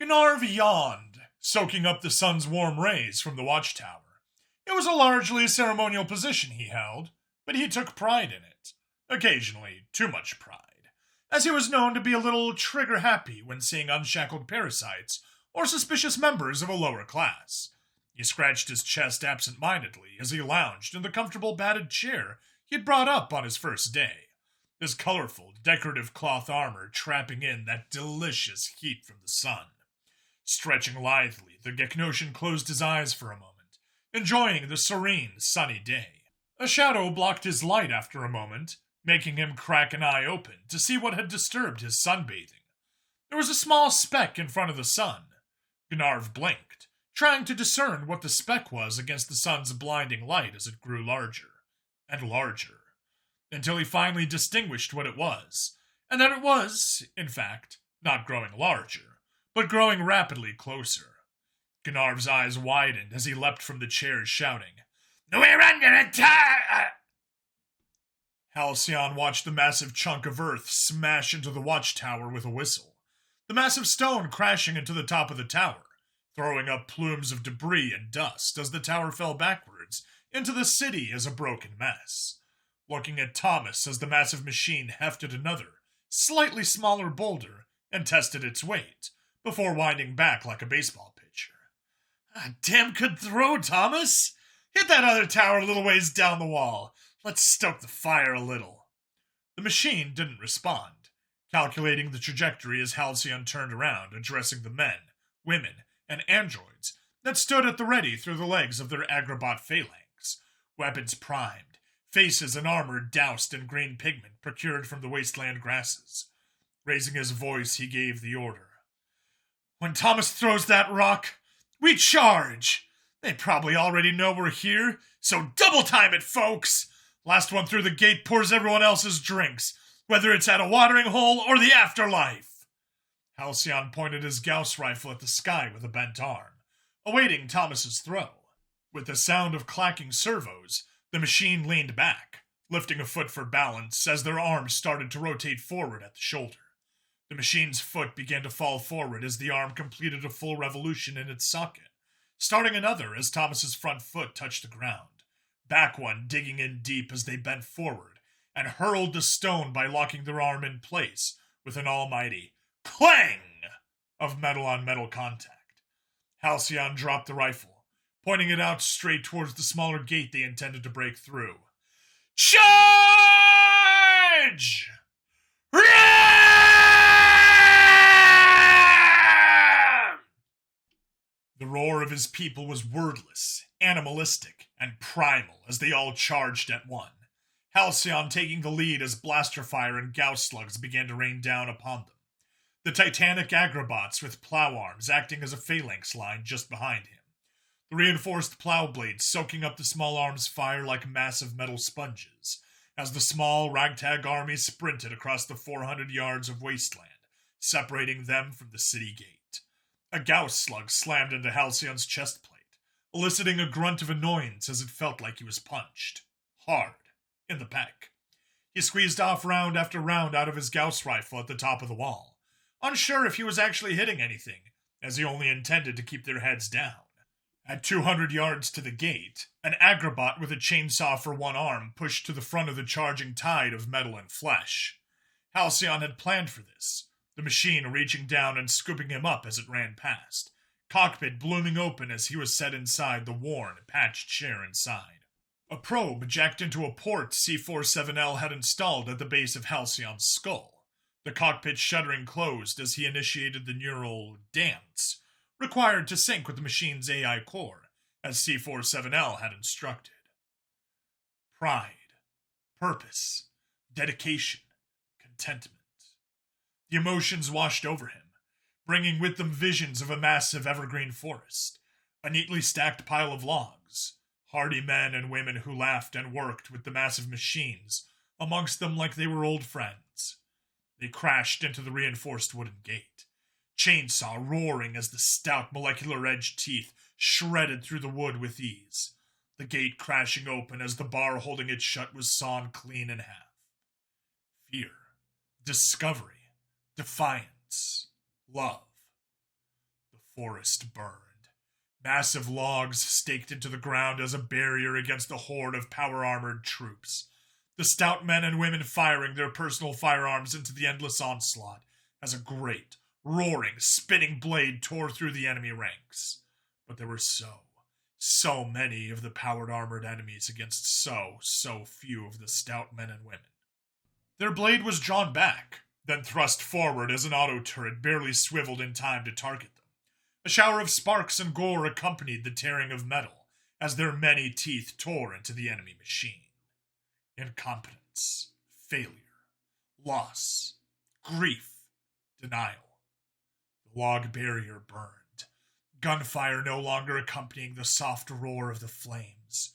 Gnarv yawned, soaking up the sun's warm rays from the watchtower. It was a largely ceremonial position he held, but he took pride in it. Occasionally, too much pride, as he was known to be a little trigger-happy when seeing unshackled parasites or suspicious members of a lower class. He scratched his chest absent-mindedly as he lounged in the comfortable batted chair he had brought up on his first day, his colorful, decorative cloth armor trapping in that delicious heat from the sun. Stretching lithely, the Geknosian closed his eyes for a moment, enjoying the serene, sunny day. A shadow blocked his light after a moment, making him crack an eye open to see what had disturbed his sunbathing. There was a small speck in front of the sun. Gnarv blinked, trying to discern what the speck was against the sun's blinding light as it grew larger and larger, until he finally distinguished what it was, and that it was, in fact, not growing larger, but growing rapidly closer. Gnarv's eyes widened as he leapt from the chair, shouting, "We're under attack!" Halcyon watched the massive chunk of earth smash into the watchtower with a whistle, the massive stone crashing into the top of the tower, throwing up plumes of debris and dust as the tower fell backwards into the city as a broken mess. Looking at Thomas as the massive machine hefted another, slightly smaller boulder and tested its weight, before winding back like a baseball pitcher. Damn good throw, Thomas! Hit that other tower a little ways down the wall. Let's stoke the fire a little. The machine didn't respond, calculating the trajectory as Halcyon turned around, addressing the men, women, and androids that stood at the ready through the legs of their agrabot phalanx, weapons primed, faces and armor doused in green pigment procured from the wasteland grasses. Raising his voice, he gave the order. When Thomas throws that rock, we charge! They probably already know we're here, so double time it, folks! Last one through the gate pours everyone else's drinks, whether it's at a watering hole or the afterlife. Halcyon pointed his Gauss rifle at the sky with a bent arm, awaiting Thomas's throw. With the sound of clacking servos, the machine leaned back, lifting a foot for balance as their arms started to rotate forward at the shoulder. The machine's foot began to fall forward as the arm completed a full revolution in its socket, starting another as Thomas's front foot touched the ground, back one digging in deep as they bent forward and hurled the stone by locking their arm in place with an almighty clang of metal-on-metal contact. Halcyon dropped the rifle, pointing it out straight towards the smaller gate they intended to break through. Charge! The roar of his people was wordless, animalistic, and primal as they all charged at one, Halcyon taking the lead as blaster fire and Gauss slugs began to rain down upon them, the titanic agrobots with plow arms acting as a phalanx line just behind him, the reinforced plow blades soaking up the small arms' fire like massive metal sponges, as the small ragtag army sprinted across the 400 yards of wasteland, separating them from the city gate. A Gauss slug slammed into Halcyon's chest plate, eliciting a grunt of annoyance as it felt like he was punched. Hard. In the pec. He squeezed off round after round out of his Gauss rifle at the top of the wall, unsure if he was actually hitting anything, as he only intended to keep their heads down. At 200 yards to the gate, an agrabot with a chainsaw for one arm pushed to the front of the charging tide of metal and flesh. Halcyon had planned for this, the machine reaching down and scooping him up as it ran past, cockpit blooming open as he was set inside the worn, patched chair inside. A probe jacked into a port C-47L had installed at the base of Halcyon's skull, the cockpit shuttering closed as he initiated the neural dance, required to sync with the machine's AI core, as C-47L had instructed. Pride, purpose, dedication, contentment. The emotions washed over him, bringing with them visions of a massive evergreen forest, a neatly stacked pile of logs, hardy men and women who laughed and worked with the massive machines, amongst them like they were old friends. They crashed into the reinforced wooden gate, chainsaw roaring as the stout molecular-edged teeth shredded through the wood with ease, the gate crashing open as the bar holding it shut was sawn clean in half. Fear, discovery, defiance, love. forest burned. Massive logs staked into the ground as a barrier against the horde of power-armored troops. The stout men and women firing their personal firearms into the endless onslaught as a great, roaring, spinning blade tore through the enemy ranks. But there were so many of the powered armored enemies against so few of the stout men and women. Their blade was drawn back, then thrust forward as an auto turret barely swiveled in time to target them. A shower of sparks and gore accompanied the tearing of metal as their many teeth tore into the enemy machine. Incompetence, failure, loss, grief, denial. The log barrier burned, gunfire no longer accompanying the soft roar of the flames.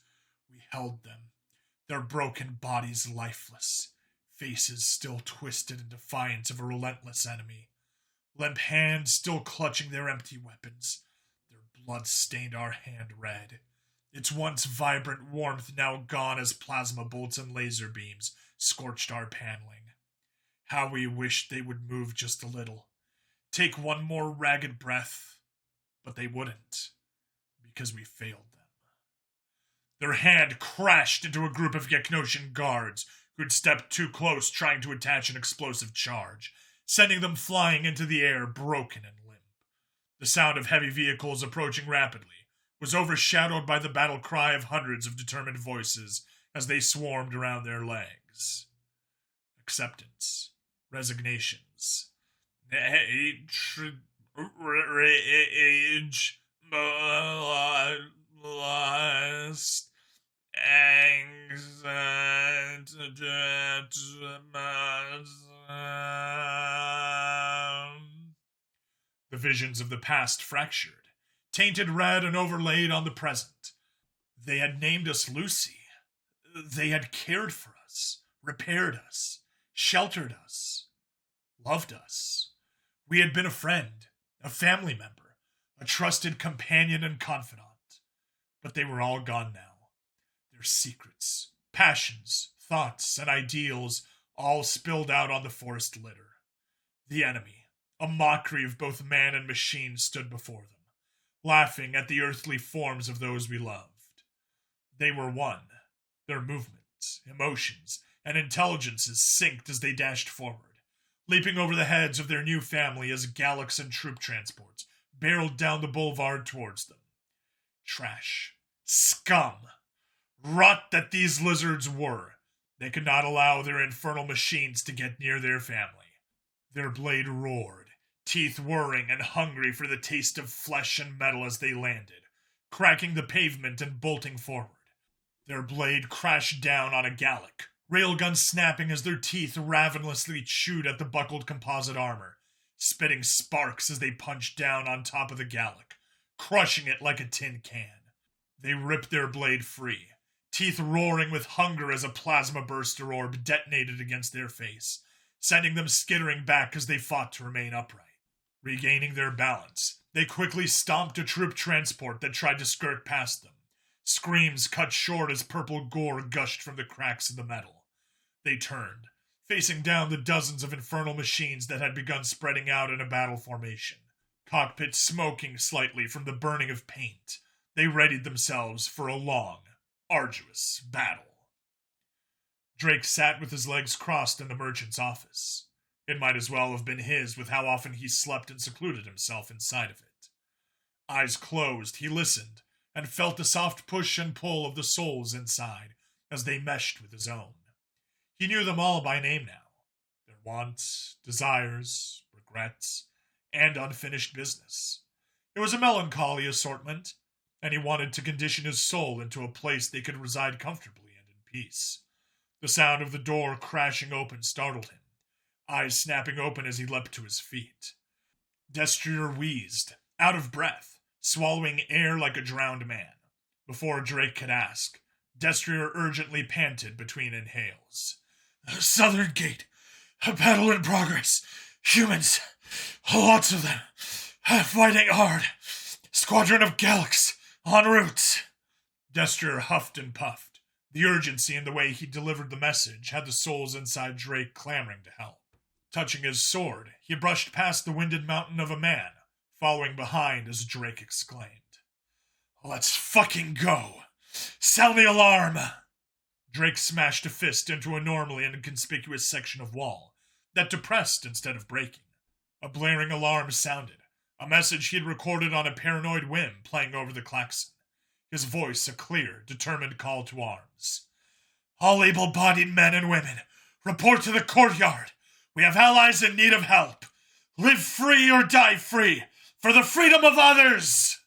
We held them, their broken bodies lifeless, faces still twisted in defiance of a relentless enemy. Limp hands still clutching their empty weapons. Their blood stained our hand red. Its once vibrant warmth now gone as plasma bolts and laser beams scorched our paneling. How we wished they would move just a little. Take one more ragged breath. But they wouldn't. Because we failed them. Their hand crashed into a group of Geknosion guards who'd stepped too close trying to attach an explosive charge, sending them flying into the air broken and limp. The sound of heavy vehicles approaching rapidly was overshadowed by the battle cry of hundreds of determined voices as they swarmed around their legs. Acceptance, resignations, hatred, rage, lust, the visions of the past fractured, tainted red and overlaid on the present. They had named us Lucy. They had cared for us, repaired us, sheltered us, loved us. We had been a friend, a family member, a trusted companion and confidant. But they were all gone now. Their secrets, passions, thoughts, and ideals all spilled out on the forest litter. The enemy, a mockery of both man and machine, stood before them, laughing at the earthly forms of those we loved. They were one, their movements, emotions, and intelligences synced as they dashed forward, leaping over the heads of their new family as Galax and troop transports barreled down the boulevard towards them. Trash, scum, rot that these lizards were. They could not allow their infernal machines to get near their family. Their blade roared, teeth whirring and hungry for the taste of flesh and metal as they landed, cracking the pavement and bolting forward. Their blade crashed down on a Gallic, railgun snapping as their teeth ravenously chewed at the buckled composite armor, spitting sparks as they punched down on top of the Gallic, crushing it like a tin can. They ripped their blade free, teeth roaring with hunger as a plasma burster orb detonated against their face, sending them skittering back as they fought to remain upright. Regaining their balance, they quickly stomped a troop transport that tried to skirt past them. Screams cut short as purple gore gushed from the cracks in the metal. They turned, facing down the dozens of infernal machines that had begun spreading out in a battle formation, cockpits smoking slightly from the burning of paint. They readied themselves for a long, arduous battle. Drake sat with his legs crossed in the merchant's office. It might as well have been his with how often he slept and secluded himself inside of it. Eyes closed, he listened, and felt the soft push and pull of the souls inside as they meshed with his own. He knew them all by name now, their wants, desires, regrets, and unfinished business. It was a melancholy assortment, and he wanted to condition his soul into a place they could reside comfortably and in peace. The sound of the door crashing open startled him, eyes snapping open as he leapt to his feet. Destrier wheezed, out of breath, swallowing air like a drowned man. Before Drake could ask, Destrier urgently panted between inhales. Southern Gate, a battle in progress. Humans, lots of them, fighting hard. Squadron of Galax, en route. Destrier huffed and puffed. The urgency in the way he delivered the message had the souls inside Drake clamoring to help. Touching his sword, he brushed past the winded mountain of a man, following behind as Drake exclaimed, "Let's fucking go! Sound the alarm!" Drake smashed a fist into a normally inconspicuous section of wall that depressed instead of breaking. A blaring alarm sounded, a message he had recorded on a paranoid whim playing over the klaxon, his voice a clear, determined call to arms. "All able-bodied men and women, report to the courtyard. We have allies in need of help. Live free or die free, for the freedom of others!"